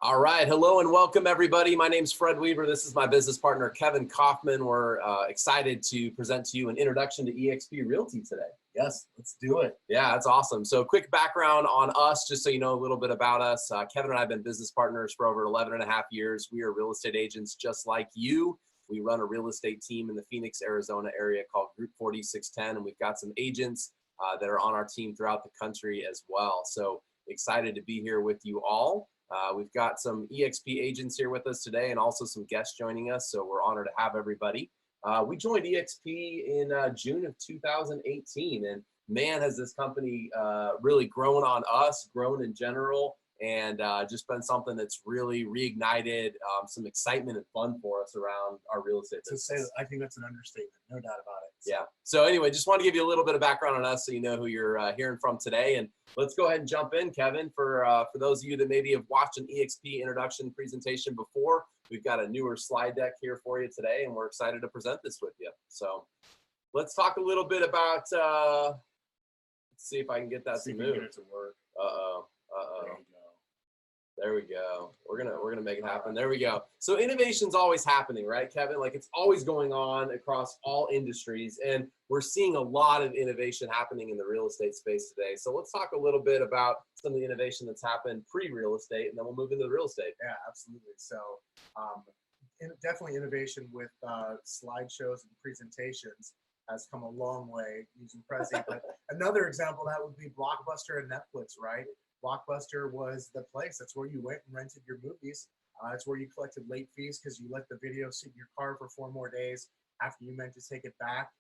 All right. Hello and welcome, everybody. My name's Fred Weaver. This is my business partner, Kevin Kaufman. We're excited to present to you an introduction to eXp Realty today. Yes, let's do it. Yeah, that's awesome. So quick background on us, just so you know a little bit about us. Kevin and I have been business partners for over 11 and a half years. We are real estate agents just like you. We run a real estate team in the Phoenix, Arizona area called Group 4610, and we've got some agents that are on our team throughout the country as well. So excited to be here with you all. We've got some eXp agents here with us today and also some guests joining us, so we're honored to have everybody. We joined eXp in June of 2018, and man, has this company really grown on us, grown in general, and just been something that's really reignited some excitement and fun for us around our real estate business. To say, I think that's an understatement, no doubt about it. So. Yeah. So anyway, just want to give you a little bit of background on us so you know who you're hearing from today. And let's go ahead and jump in, Kevin. For those of you that maybe have watched an eXp introduction presentation before, we've got a newer slide deck here for you today, and we're excited to present this with you. So let's talk a little bit about, let's see if I can get that to move. Get it to work. Uh-oh. There we go. We're gonna make it happen. There we go. So innovation's always happening, right, Kevin? Like it's always going on across all industries, and we're seeing a lot of innovation happening in the real estate space today. So let's talk a little bit about some of the innovation that's happened pre-real estate, and then we'll move into the real estate. Yeah, absolutely. So definitely innovation with slideshows and presentations has come a long way using Prezi. But another example that would be Blockbuster and Netflix, right? Blockbuster was the place. That's where you went and rented your movies. It's where you collected late fees because you let the video sit in your car for 4 more days after you meant to take it back.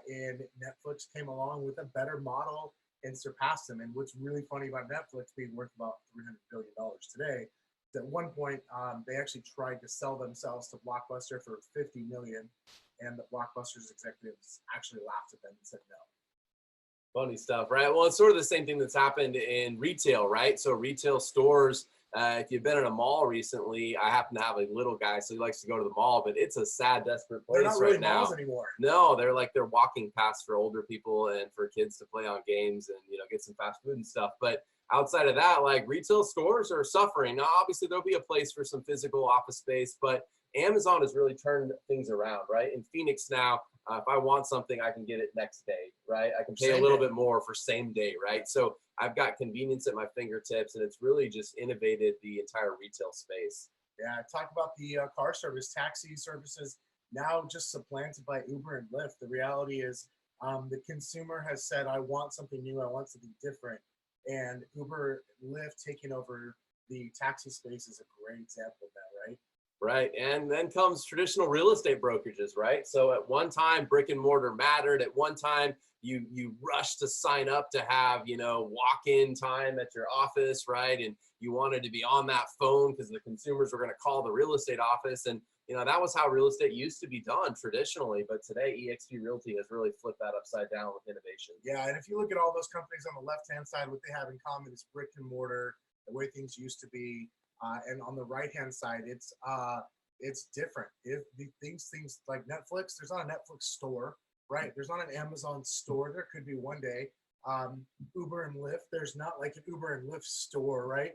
And Netflix came along with a better model and surpassed them. And what's really funny about Netflix being worth about $300 billion today, is at one point they actually tried to sell themselves to Blockbuster for $50 million, and the Blockbuster's executives actually laughed at them and said no. Funny stuff, right? Well, it's sort of the same thing that's happened in retail, right? So retail stores, if you've been in a mall recently, I happen to have a little guy, so he likes to go to the mall, but it's a sad, desperate place they're not really right now. malls anymore. No, they're walking paths for older people and for kids to play on games and, you know, get some fast food and stuff. But outside of that, like retail stores are suffering. Now, obviously, there'll be a place for some physical office space, but Amazon has really turned things around, right? In Phoenix now, if I want something, I can get it next day, right? I can pay a little bit more for same day, right? So I've got convenience at my fingertips, and it's really just innovated the entire retail space. Yeah, talk about the car service, taxi services now just supplanted by Uber and Lyft. The reality is the consumer has said, I want something new, I want something different. And Uber and Lyft taking over the taxi space is a great example of that, right? Right, and then comes traditional real estate brokerages, right? So at one time, brick and mortar mattered. At one time, you rushed to sign up to have, you know, walk-in time at your office, right? And you wanted to be on that phone because the consumers were going to call the real estate office. And, you know, that was how real estate used to be done traditionally. But today, eXp Realty has really flipped that upside down with innovation. Yeah, and if you look at all those companies on the left-hand side, what they have in common is brick and mortar, the way things used to be. And on the right-hand side, it's different. If the things like Netflix, there's not a Netflix store, right? There's not an Amazon store. There could be one day. Uber and Lyft, there's not like an Uber and Lyft store, right?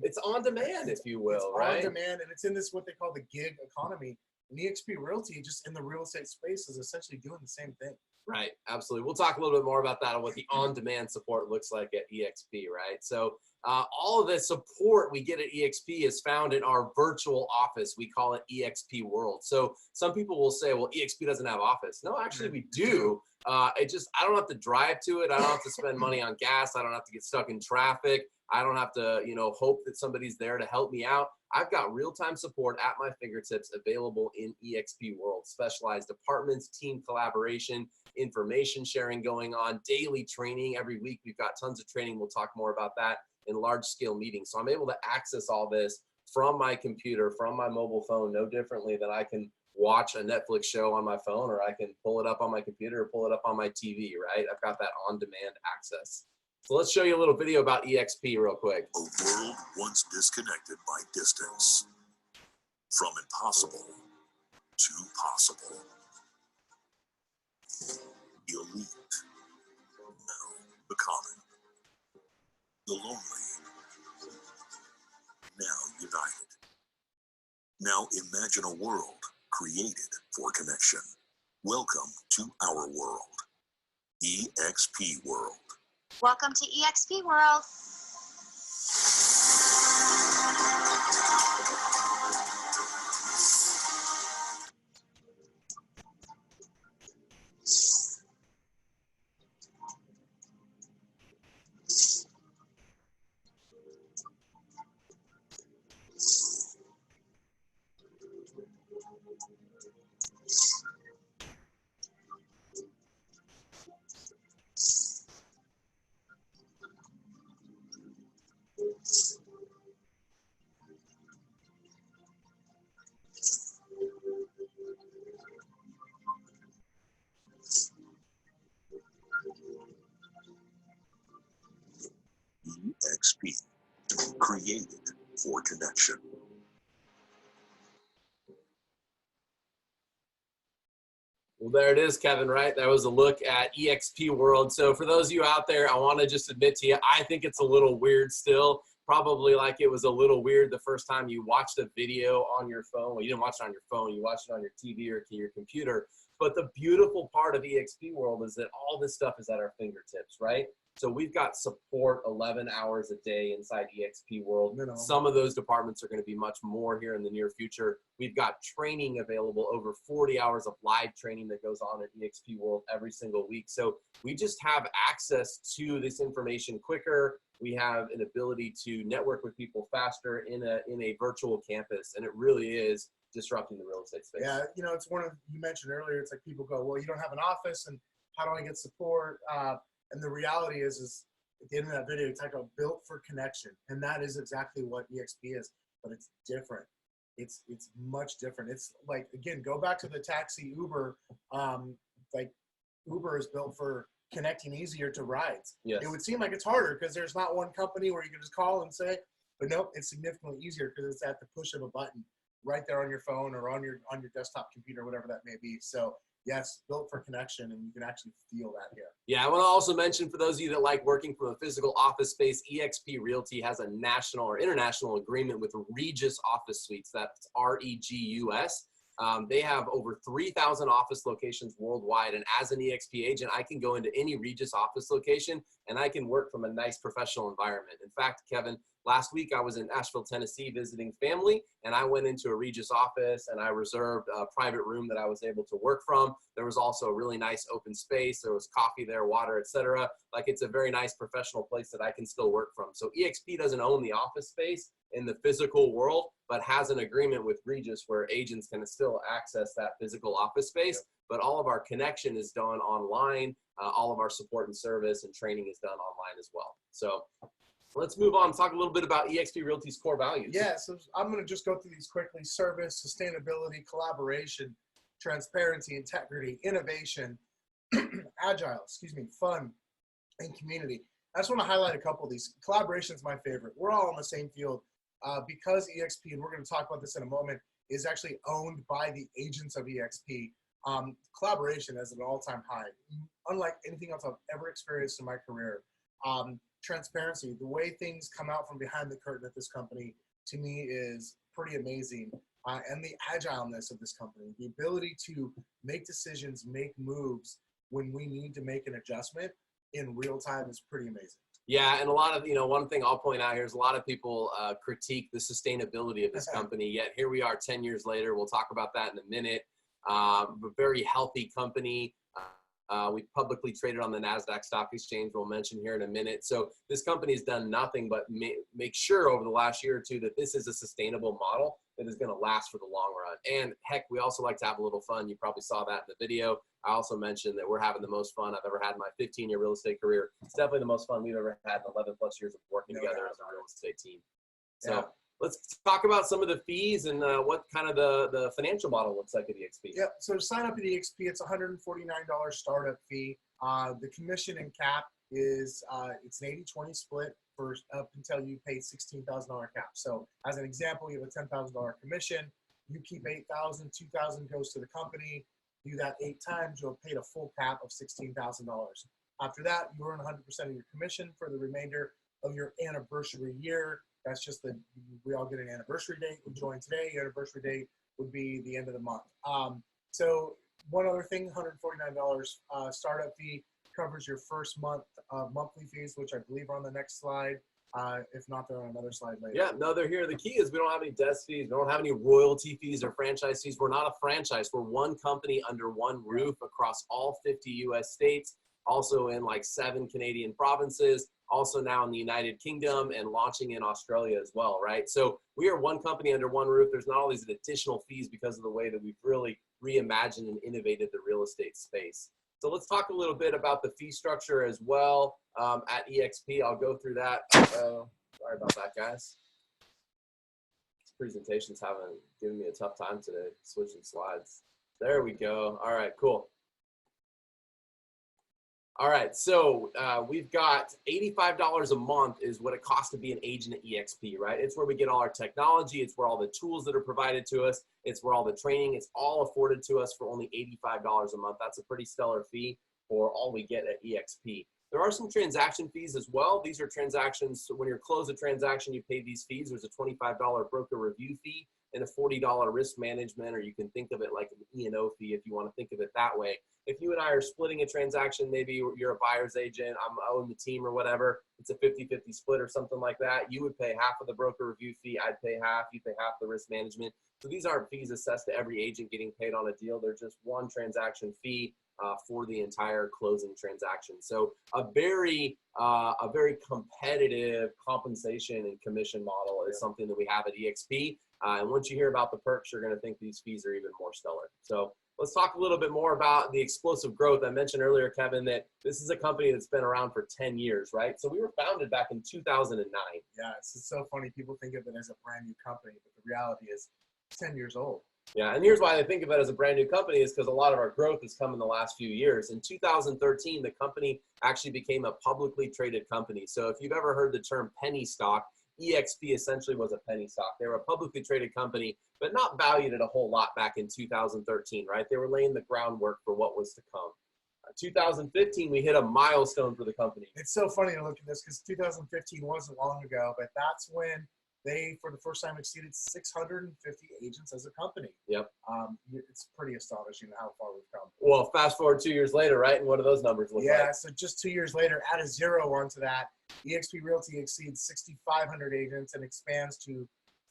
It's on demand, if you will, right? It's on demand, and it's in this what they call the gig economy. And eXp Realty, just in the real estate space, is essentially doing the same thing. Right, absolutely. We'll talk a little bit more about that and what the on-demand support looks like at eXp, right? So all of the support we get at eXp is found in our virtual office. We call it eXp World. So some people will say, well, eXp doesn't have office. No, actually we do. I don't have to drive to it. I don't have to spend money on gas. I don't have to get stuck in traffic. I don't have to, you know, hope that somebody's there to help me out. I've got real-time support at my fingertips available in eXp World. Specialized departments, team collaboration, information sharing going on, daily training. Every week we've got tons of training. We'll talk more about that in large-scale meetings. So I'm able to access all this from my computer, from my mobile phone, no differently than I can watch a Netflix show on my phone, or I can pull it up on my computer or pull it up on my TV, right? I've got that on-demand access. So let's show you a little video about eXp real quick. A world once disconnected by distance. From impossible to possible. The elite, now the common. The lonely, now Now imagine a world created for connection. Welcome to our world, eXp World. Welcome to eXp World. eXp, created for connection. Well, there it is, Kevin, right? That was a look at eXp World. So for those of you out there, I want to just admit to you, I think it's a little weird still. Probably like it was a little weird the first time you watched a video on your phone. Well, you didn't watch it on your phone, you watched it on your TV or to your computer. But the beautiful part of eXp World is that all this stuff is at our fingertips, right? So we've got support 11 hours a day inside eXp World. Some of those departments are going to be much more here in the near future. We've got training available, over 40 hours of live training that goes on at eXp World every single week. So we just have access to this information quicker. We have an ability to network with people faster in a virtual campus, and it really is disrupting the real estate space. Yeah, you know, it's one of, you mentioned earlier, it's like people go, well, you don't have an office, and how do I get support? And the reality is at the end of that video, it's like a built for connection. And that is exactly what eXp is, but it's different. It's much different. It's like, again, go back to the taxi Uber. Like Uber is built for connecting easier to rides. Yes. It would seem like it's harder because there's not one company where you can just call and say, but nope, it's significantly easier because it's at the push of a button right there on your phone or on your desktop computer, whatever that may be. So yes, built for connection, and you can actually feel that here. Yeah, I want to also mention for those of you that like working from a physical office space, eXp Realty has a national or international agreement with Regus Office Suites. That's REGUS. They have over 3,000 office locations worldwide, and as an eXp agent, I can go into any Regus office location and I can work from a nice professional environment. In fact, Kevin, last week I was in Nashville, Tennessee visiting family, and I went into a Regus office and I reserved a private room that I was able to work from. There was also a really nice open space. There was coffee there, water, etc. Like, it's a very nice professional place that I can still work from. So eXp doesn't own the office space in the physical world, but has an agreement with Regus where agents can still access that physical office space. But all of our connection is done online. All of our support and service and training is done online as well. So let's move on and talk a little bit about eXp Realty's core values. Yeah, so I'm going to just go through these quickly. Service, sustainability, collaboration, transparency, integrity, innovation, agile, fun, and community. I just want to highlight a couple of these. Collaboration is my favorite. We're all on the same field because eXp, and we're going to talk about this in a moment, is actually owned by the agents of eXp. Collaboration is at an all-time high, unlike anything else I've ever experienced in my career. Transparency, the way things come out from behind the curtain at this company, to me is pretty amazing. And the agileness of this company, the ability to make decisions, make moves when we need to make an adjustment in real time is pretty amazing. Yeah, and a lot of, one thing I'll point out here is a lot of people critique the sustainability of this company, yet here we are 10 years later. We'll talk about that in a minute. A very healthy company. We publicly traded on the NASDAQ stock exchange, we'll mention here in a minute. So this company has done nothing but make sure over the last year or two that this is a sustainable model that is going to last for the long run. And heck, we also like to have a little fun. You probably saw that in the video. I also mentioned that we're having the most fun I've ever had in my 15-year real estate career. It's definitely the most fun we've ever had in 11 plus years of working together as a real estate team. So let's talk about some of the fees and what kind of the financial model looks like at eXp. Yeah, so to sign up at eXp, it's $149 startup fee. The commission and cap is it's an 80-20 split for up until you pay $16,000 cap. So as an example, you have a $10,000 commission, you keep $8,000, $2,000 goes to the company. Do that 8 times, you'll have paid a full cap of $16,000. After that, you earn 100% of your commission for the remainder of your anniversary year. That's just we all get an anniversary date. We join today. Your anniversary date would be the end of the month. So one other thing, $149 startup fee covers your first month monthly fees, which I believe are on the next slide. If not, they're on another slide later. Yeah, no, they're here. The key is we don't have any desk fees. We don't have any royalty fees or franchise fees. We're not a franchise. We're one company under one roof across all 50 U.S. states, also in like 7 Canadian provinces, also now in the United Kingdom and launching in Australia as well, right? So we are one company under one roof. There's not all these additional fees because of the way that we've really reimagined and innovated the real estate space. So let's talk a little bit about the fee structure as well at eXp. I'll go through that. Sorry about that, guys. These presentations haven't given me a tough time today, switching slides. There we go. All right, cool. All right, so we've got $85 a month is what it costs to be an agent at eXp, right? It's where we get all our technology. It's where all the tools that are provided to us. It's where all the training, it's all afforded to us for only $85 a month. That's a pretty stellar fee for all we get at eXp. There are some transaction fees as well. These are transactions, so when you close a transaction, you pay these fees. There's a $25 broker review fee and a $40 risk management, or you can think of it like an E&O fee if you want to think of it that way. If you and I are splitting a transaction, maybe you're a buyer's agent, I'm owning the team or whatever, it's a 50-50 split or something like that, you would pay half of the broker review fee, I'd pay half, you pay half the risk management. So these aren't fees assessed to every agent getting paid on a deal. They're just one transaction fee for the entire closing transaction. So a very competitive compensation and commission model is something that we have at eXp. And once you hear about the perks, you're going to think these fees are even more stellar. So let's talk a little bit more about the explosive growth. I mentioned earlier, Kevin, that this is a company that's been around for 10 years, right? So we were founded back in 2009. Yeah, it's so funny. People think of it as a brand new company, but the reality is 10 years old. Yeah, and here's why I think of it as a brand new company is because a lot of our growth has come in the last few years. In 2013, the company actually became a publicly traded company. So if you've ever heard the term penny stock, eXp essentially was a penny stock. They were a publicly traded company, but not valued at a whole lot back in 2013, right? They were laying the groundwork for what was to come. 2015, we hit a milestone for the company. It's so funny to look at this because 2015 wasn't long ago, but that's when they, for the first time, exceeded 650 agents as a company. Yep. It's pretty astonishing how far we've come. Well, fast forward 2 years later, right? And what do those numbers look like? Yeah, so just 2 years later, add a zero onto that, eXp Realty exceeds 6,500 agents and expands to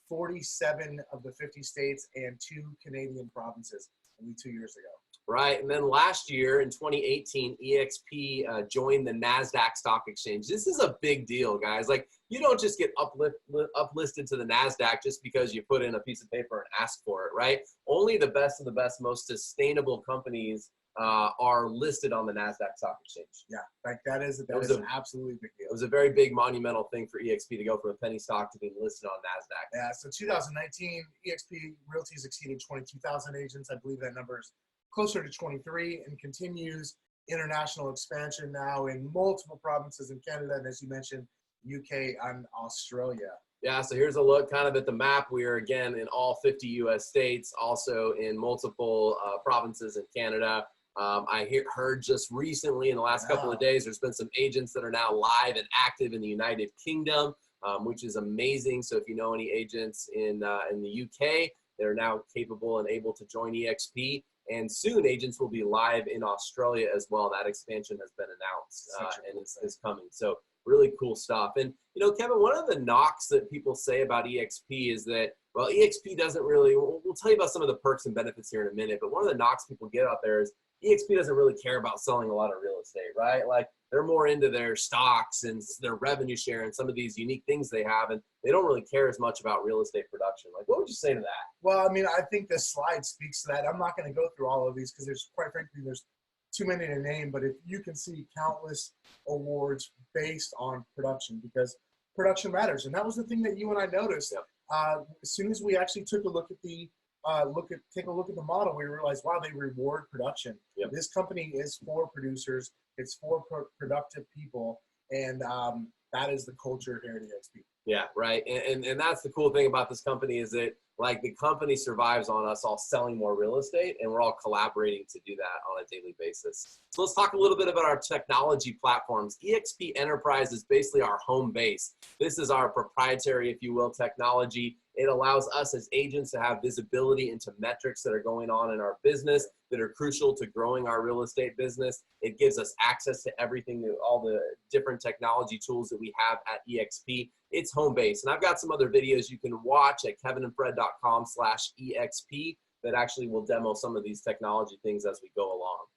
47 of the 50 states and 2 Canadian provinces only 2 years ago. Right, and then last year in 2018, eXp joined the NASDAQ stock exchange. This is a big deal, guys. Like, you don't just get uplisted to the NASDAQ just because you put in a piece of paper and ask for it, right? Only the best of the best, most sustainable companies are listed on the NASDAQ stock exchange. Yeah, like that is an absolutely big deal. It was a very big monumental thing for eXp to go from a penny stock to being listed on NASDAQ. Yeah, so 2019, eXp Realty's exceeded 22,000 agents. I believe that number is closer to 23 and continues international expansion now in multiple provinces in Canada and, as you mentioned, UK and Australia. Yeah, so here's a look kind of at the map. We are, again, in all 50 U.S. states, also in multiple provinces in Canada. I heard just recently in the last couple of days, there's been some agents that are now live and active in the United Kingdom, which is amazing. So if you know any agents in the UK, they're now capable and able to join eXp. And soon agents will be live in Australia as well. That expansion has been announced and is coming. So really cool stuff. And, you know, Kevin, one of the knocks that people say about eXp is that, well, eXp doesn't really, we'll tell you about some of the perks and benefits here in a minute, but one of the knocks people get out there is eXp doesn't really care about selling a lot of real estate, right? Like, they're more into their stocks and their revenue share and some of these unique things they have, and they don't really care as much about real estate production. Like, what would you say to that? Well, I mean, I think this slide speaks to that. I'm not going to go through all of these because quite frankly, there's too many to name, but if you can see countless awards based on production, because production matters. And that was the thing that you and I noticed. Yep. As soon as we actually took a look at the take a look at the model, we realized, wow, they reward production. Yep. This company is for producers. It's for productive people. And that is the culture here at eXp. Yeah, right. And that's the cool thing about this company is that like the company survives on us all selling more real estate, and we're all collaborating to do that on a daily basis. So let's talk a little bit about our technology platforms. eXp Enterprise is basically our home base. This is our proprietary, if you will, technology. It allows us as agents to have visibility into metrics that are going on in our business that are crucial to growing our real estate business. It gives us access to everything, all the different technology tools that we have at eXp. It's home base. And I've got some other videos you can watch at kevinandfred.com/exp that actually will demo some of these technology things as we go along.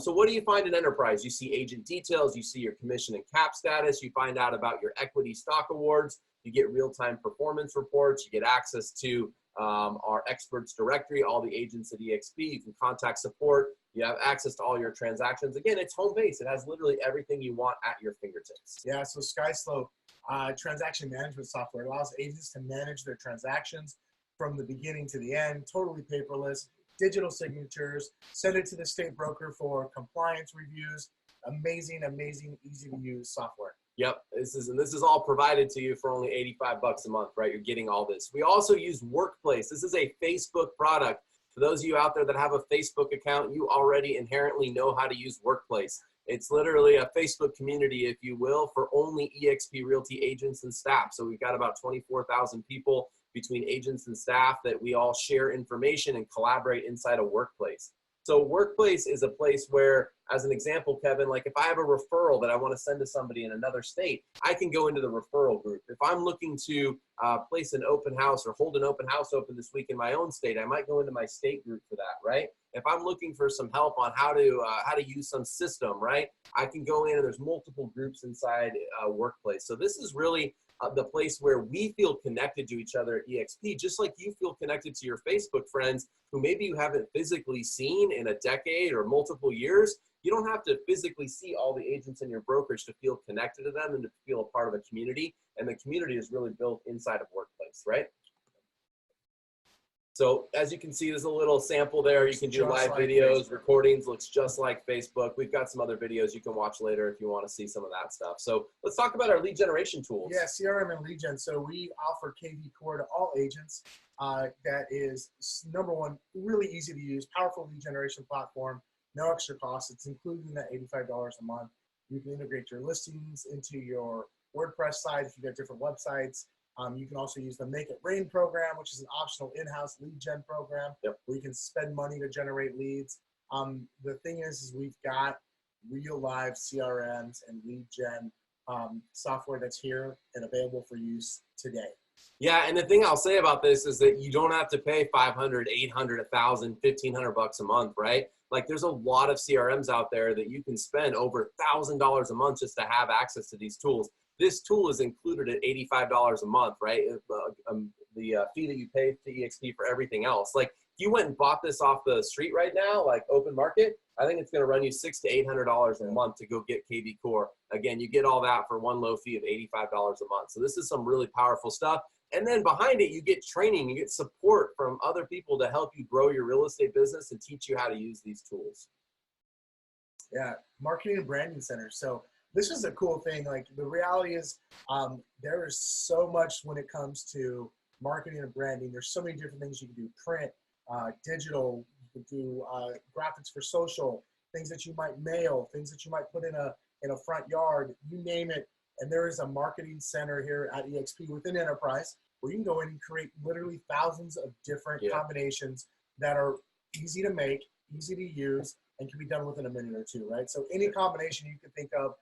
So what do you find in Enterprise? You see agent details, you see your commission and cap status, you find out about your equity stock awards, you get real-time performance reports, you get access to our experts directory, all the agents at eXp, you can contact support, you have access to all your transactions. Again, it's home base. It has literally everything you want at your fingertips. Yeah, so SkySlope transaction management software allows agents to manage their transactions from the beginning to the end, totally paperless, digital signatures, send it to the state broker for compliance reviews. Amazing, amazing, easy to use software. Yep, this is all provided to you for only $85 a month, right? You're getting all this. We also use Workplace. This is a Facebook product. For those of you out there that have a Facebook account, you already inherently know how to use Workplace. It's literally a Facebook community, if you will, for only eXp Realty agents and staff. So we've got about 24,000 people between agents and staff that we all share information and collaborate inside a Workplace. So Workplace is a place where, as an example, Kevin, like if I have a referral that I want to send to somebody in another state, I can go into the referral group. If I'm looking to place an open house or hold an open house open this week in my own state, I might go into my state group for that, right? If I'm looking for some help on how to use some system, right, I can go in and there's multiple groups inside Workplace. So this is really the place where we feel connected to each other at eXp, just like you feel connected to your Facebook friends who maybe you haven't physically seen in a decade or multiple years. You don't have to physically see all the agents in your brokerage to feel connected to them and to feel a part of a community. And the community is really built inside of Workplace, right? So as you can see, there's a little sample there. You can do live videos, recordings, looks just like Facebook. We've got some other videos you can watch later if you want to see some of that stuff. So let's talk about our lead generation tools. Yeah, CRM and lead gen. So we offer KV Core to all agents. That is, number one, really easy to use, powerful lead generation platform, no extra cost. It's included in that $85 a month. You can integrate your listings into your WordPress site if you've got different websites. You can also use the Make It Rain program, which is an optional in-house lead gen program where you can spend money to generate leads. The thing is we've got real live CRMs and lead gen software that's here and available for use today. Yeah, and the thing I'll say about this is that you don't have to pay $500, $800, $1,000, $1,500 a month, right? Like there's a lot of CRMs out there that you can spend over $1,000 a month just to have access to these tools. This tool is included at $85 a month, right? The fee that you pay to eXp for everything else. Like if you went and bought this off the street right now, like open market, I think it's going to run you $600 to $800 a month to go get KV Core. Again, you get all that for one low fee of $85 a month. So this is some really powerful stuff. And then behind it, you get training, you get support from other people to help you grow your real estate business and teach you how to use these tools. Yeah, marketing and branding center. So this is a cool thing. Like the reality is there is so much when it comes to marketing and branding. There's so many different things you can do: print, digital, you can do graphics for social, things that you might mail, things that you might put in a front yard, you name it. And there is a marketing center here at eXp within Enterprise where you can go in and create literally thousands of different combinations that are easy to make, easy to use, and can be done within a minute or two, right? So any combination you can think of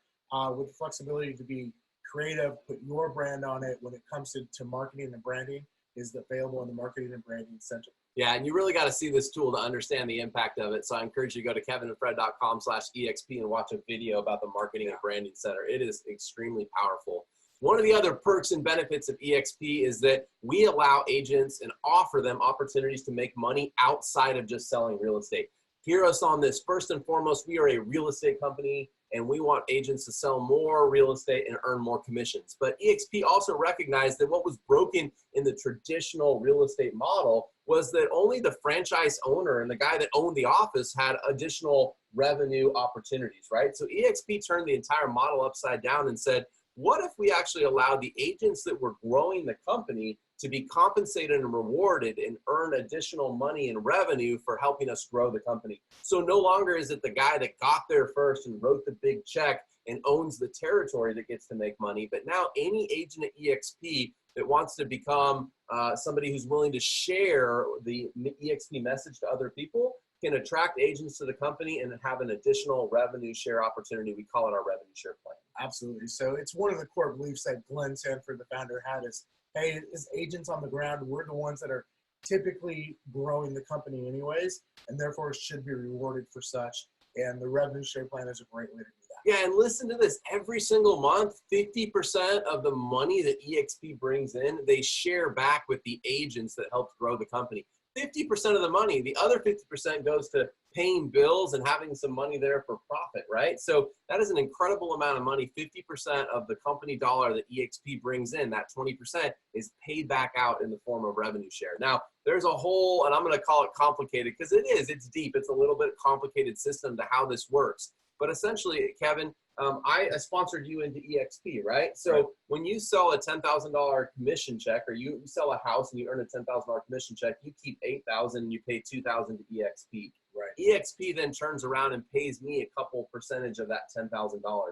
with the flexibility to be creative, put your brand on it when it comes to marketing and branding is available in the Marketing and Branding Center. Yeah, and you really got to see this tool to understand the impact of it. So I encourage you to go to kevinandfred.com/exp and watch a video about the Marketing and Branding Center. It is extremely powerful. One of the other perks and benefits of eXp is that we allow agents and offer them opportunities to make money outside of just selling real estate. Hear us on this. First and foremost, we are a real estate company and we want agents to sell more real estate and earn more commissions. But eXp also recognized that what was broken in the traditional real estate model was that only the franchise owner and the guy that owned the office had additional revenue opportunities, right? So eXp turned the entire model upside down and said, what if we actually allowed the agents that were growing the company to be compensated and rewarded and earn additional money and revenue for helping us grow the company? So no longer is it the guy that got there first and wrote the big check and owns the territory that gets to make money, but now any agent at eXp that wants to become somebody who's willing to share the eXp message to other people can attract agents to the company and have an additional revenue share opportunity. We call it our revenue share plan. Absolutely. So it's one of the core beliefs that Glenn Sanford, the founder, had is, hey, as agents on the ground, we're the ones that are typically growing the company anyways, and therefore should be rewarded for such. And the revenue share plan is a great way to do that. Yeah, and listen to this. Every single month, 50% of the money that eXp brings in, they share back with the agents that helped grow the company. 50% of the money, the other 50% goes to paying bills and having some money there for profit, right? So that is an incredible amount of money. 50% of the company dollar that eXp brings in, that 20%, is paid back out in the form of revenue share. Now, there's a whole, and I'm going to call it complicated because it's deep. It's a little bit complicated system to how this works. But essentially, Kevin, I sponsored you into eXp, right? So right. When you sell a $10,000 commission check, or you sell a house and you earn a $10,000 commission check, you keep $8,000 and you pay $2,000 to eXp. Right. eXp then turns around and pays me a couple percentage of that $10,000.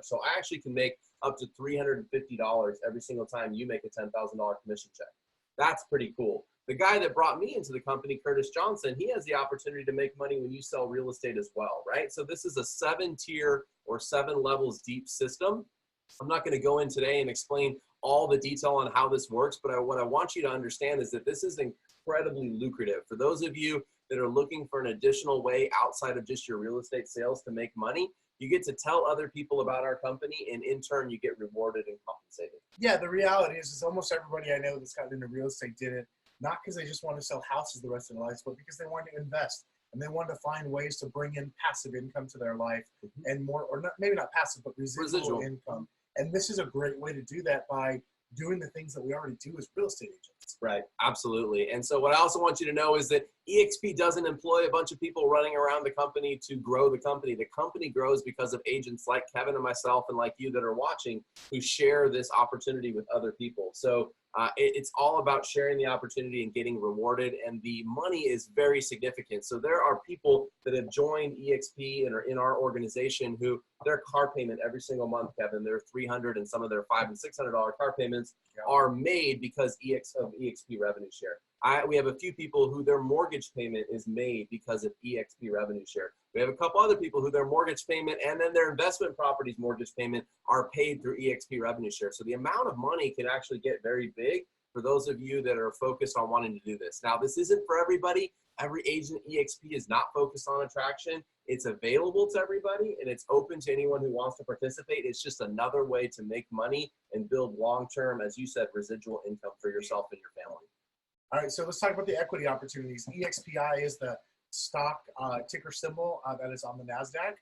So I actually can make up to $350 every single time you make a $10,000 commission check. That's pretty cool. The guy that brought me into the company, Curtis Johnson, he has the opportunity to make money when you sell real estate as well, right? So this is a 7-tier or 7 levels deep system. I'm not going to go in today and explain all the detail on how this works, but what I want you to understand is that this is incredibly lucrative. For those of you that are looking for an additional way outside of just your real estate sales to make money, you get to tell other people about our company, and in turn, you get rewarded and compensated. Yeah, the reality is almost everybody I know that's gotten into real estate did it not because they just want to sell houses the rest of their lives, but because they wanted to invest and they wanted to find ways to bring in passive income to their life and more, or not, maybe not passive, but residual income. And this is a great way to do that by doing the things that we already do as real estate agents. Right, absolutely. And so what I also want you to know is that eXp doesn't employ a bunch of people running around the company to grow the company. The company grows because of agents like Kevin and myself and like you that are watching who share this opportunity with other people. So it's all about sharing the opportunity and getting rewarded, and the money is very significant. So there are people that have joined eXp and are in our organization who their car payment every single month, Kevin, their $300 and some of their $500 and $600 car payments are made because of eXp revenue share. We have a few people who their mortgage payment is made because of eXp revenue share. We have a couple other people who their mortgage payment and then their investment properties mortgage payment are paid through eXp revenue share. So the amount of money can actually get very big for those of you that are focused on wanting to do this. Now, this isn't for everybody. Every agent at eXp is not focused on attraction. It's available to everybody, and it's open to anyone who wants to participate. It's just another way to make money and build long-term, as you said, residual income for yourself and your family. All right, so let's talk about the equity opportunities. EXPI is the stock ticker symbol that is on the NASDAQ,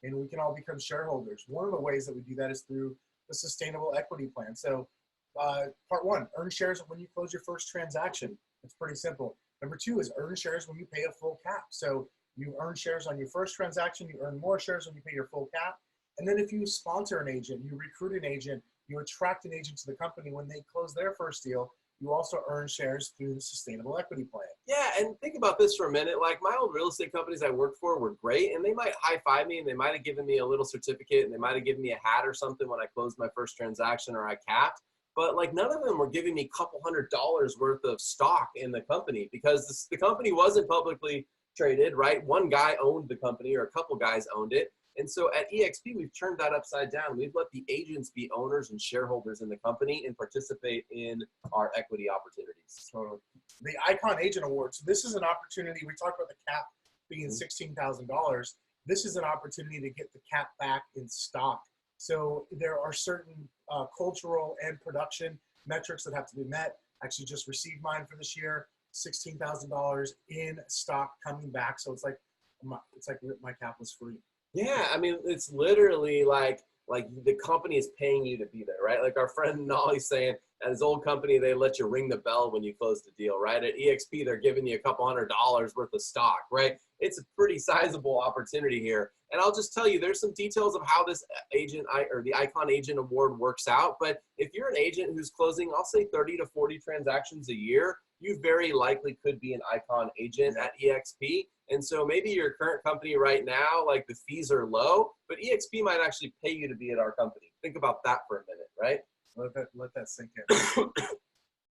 and we can all become shareholders. One of the ways that we do that is through the sustainable equity plan. So part 1, earn shares when you close your first transaction. It's pretty simple. Number 2 is earn shares when you pay a full cap. So you earn shares on your first transaction, you earn more shares when you pay your full cap. And then if you sponsor an agent, you recruit an agent, you attract an agent to the company when they close their first deal, you also earn shares through the sustainable equity plan. Yeah, and think about this for a minute. Like my old real estate companies I worked for were great, and they might high-five me, and they might have given me a little certificate, and they might have given me a hat or something when I closed my first transaction or I capped. But like none of them were giving me a couple $100 worth of stock in the company because the company wasn't publicly traded, right? One guy owned the company or a couple guys owned it. And so at eXp, we've turned that upside down. We've let the agents be owners and shareholders in the company and participate in our equity opportunities. So the Icon Agent Award. So this is an opportunity. We talked about the cap being $16,000. This is an opportunity to get the cap back in stock. So there are certain cultural and production metrics that have to be met. Actually just received mine for this year, $16,000 in stock coming back. So it's like my cap was free. Yeah, I mean, it's literally like like the company is paying you to be there, right? Like our friend Nolly's saying, at his old company, they let you ring the bell when you close the deal, right? At eXp, they're giving you a couple $100 worth of stock, right? It's a pretty sizable opportunity here. And I'll just tell you, there's some details of how this the Icon Agent Award works out. But if you're an agent who's closing, I'll say 30 to 40 transactions a year, you very likely could be an Icon agent at eXp. And so maybe your current company right now, like the fees are low, but eXp might actually pay you to be at our company. Think about that for a minute, right? Let that sink in.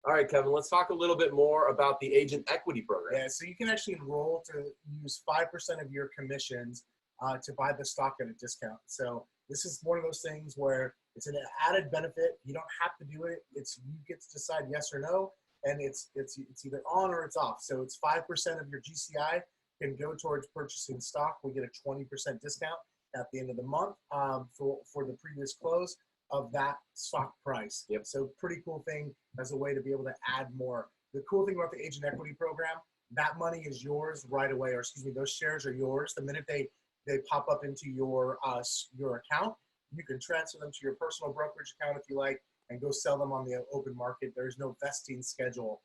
All right, Kevin, let's talk a little bit more about the agent equity program. Yeah, so you can actually enroll to use 5% of your commissions to buy the stock at a discount. So this is one of those things where it's an added benefit. You don't have to do it. You get to decide yes or no, and it's either on or it's off. So it's 5% of your GCI can go towards purchasing stock. We get a 20% discount at the end of the month for the previous close of that stock price. Yep. So pretty cool thing as a way to be able to add more. The cool thing about the agent equity program, that money is yours right away, or excuse me, those shares are yours. The minute they pop up into your account, you can transfer them to your personal brokerage account if you like, and go sell them on the open market. There's no vesting schedule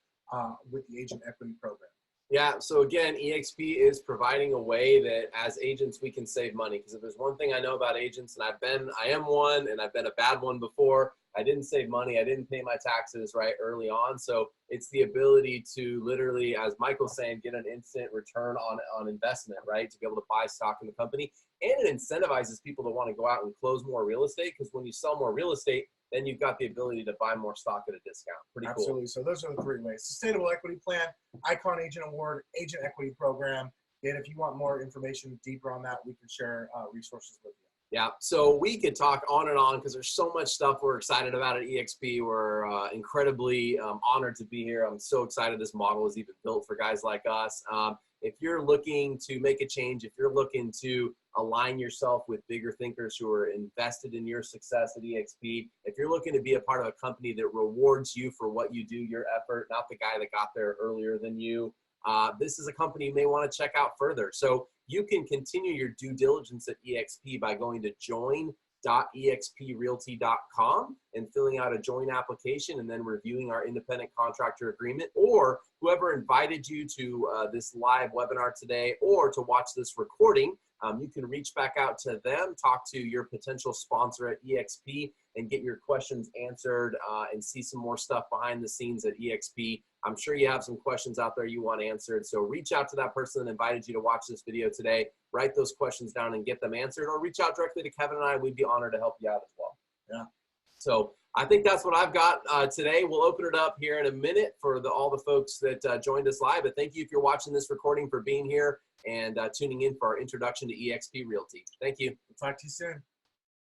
with the agent equity program. Yeah, so again, eXp is providing a way that as agents we can save money. Because if there's one thing I know about agents, and I am one, and I've been a bad one before, I didn't save money, I didn't pay my taxes right early on. So it's the ability to literally, as Michael's saying, get an instant return on investment, right? To be able to buy stock in the company. And it incentivizes people to want to go out and close more real estate, because when you sell more real estate, then you've got the ability to buy more stock at a discount. Pretty cool. Absolutely. So those are the three ways: Sustainable Equity Plan, Icon Agent Award, Agent Equity Program. And if you want more information deeper on that, we can share resources with you. Yeah, so we could talk on and on because there's so much stuff we're excited about at eXp. We're incredibly honored to be here. I'm so excited this model is even built for guys like us. If you're looking to make a change, if you're looking to align yourself with bigger thinkers who are invested in your success at eXp, if you're looking to be a part of a company that rewards you for what you do, your effort, not the guy that got there earlier than you, this is a company you may want to check out further. So you can continue your due diligence at eXp by going to join.exprealty.com and filling out a join application and then reviewing our independent contractor agreement, or whoever invited you to this live webinar today or to watch this recording. You can reach back out to them, talk to your potential sponsor at eXp, and get your questions answered and see some more stuff behind the scenes at eXp. I'm sure you have some questions out there you want answered. So reach out to that person that invited you to watch this video today. Write those questions down and get them answered, or reach out directly to Kevin and I. We'd be honored to help you out as well. Yeah. So I think that's what I've got today. We'll open it up here in a minute for all the folks that joined us live. But thank you if you're watching this recording for being here and tuning in for our introduction to eXp Realty. Thank you. We'll talk to you soon.